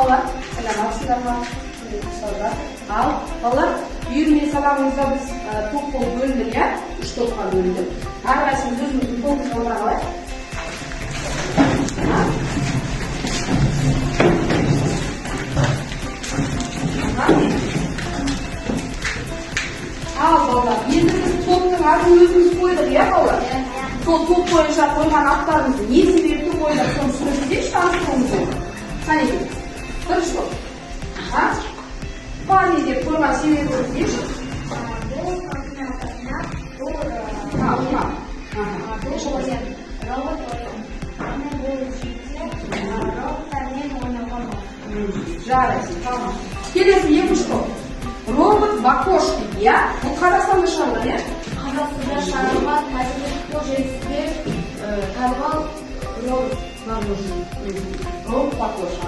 балалар? Саламатсыздар ма? Ал, балалар, үйірме сабағымызда біз топ болып бөліндік, иә? 3 топқа бөліндік. Әрқайсымыз өзіміздің тобымызға отыра қалайық. Ал, балалар, енді біз топтың атын өзіміз қойдық, иә, балалар? Сол топ бойынша қойған аттарымызды не себепті қойдық, соны сөйлесейікші таныстыруымызды. Қанекей, бірінші топ. Пани деп қойған себебі өздейші? Жарысы, тамам. Келесі екінші топ. Робот в окошке, иә? Бұл Қазақстанда шығарылған, иә? Қазақстанда шығарылған мәдениет желісінде танымал робот бар. Робот в окошке,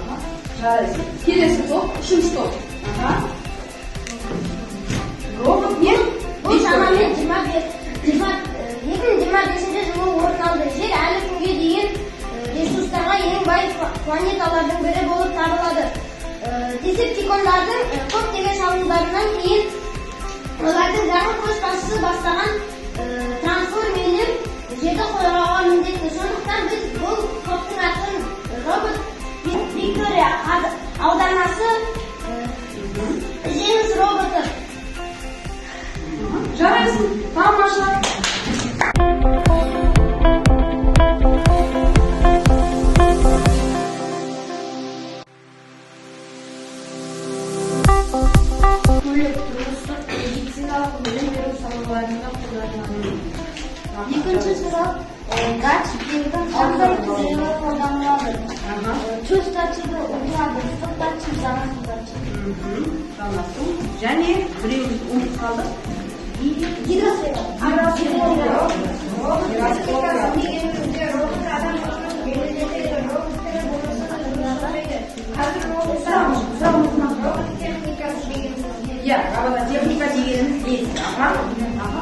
жарысы. Келесі топ, үшінші топ. Робот не? Бұл шамамен 2025 жылы орын алды. Жер әлі күнге дейін ресурстарға ең бай планеталардың бірі болып табылады. Десептикондардың көптеген шабуылдарынан кейін олардың жаңа көшбасшысы бастаған трансформерлер жерді қорғауға міндетті. Сондықтан біз бұл топтың атын робот Виктория ауданасы жеңіс роботы. Жарайсың, тамаша. Көлік, тұрмыстық, медициналық білім беру салаларында қолданылады. Екінші сұрақ, датчик деген қандай түрде қолданылады? Төс датчигі ұтылады, ыстық датчик, жанасу датчик. Жанасу. Және біреуіміз ұмытып қалдық. Гидросфера. Иә, робототехника дегеніміз есть.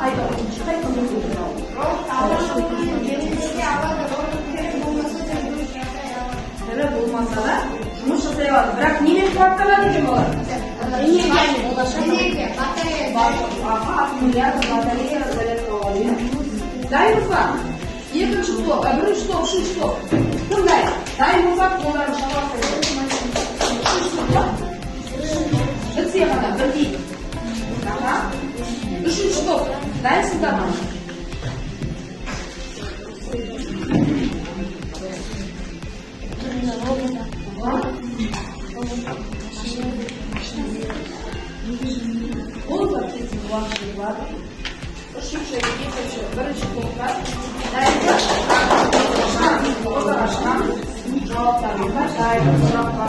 Айта отыршы, қайтқанда тірі болмаса да жұмыс жасай алады. Бірақ немен қуатталады екен олар? Энергия, батарея. Аккумулятор, батарея, зарядкаға. Дайынбыз ба? Екінші топ, бірінші топ, үшінші топ. Тыңдай. Дайын болсақ, қолдарын шабасы. Бітсе ғана, бірдей. Үшінші топ. Дайынсыздар ма? Ол процесін уақытын барды. Үшінші, екінші, бірінші топта. Дайындар. Жауаптарымызға дайын сұраққа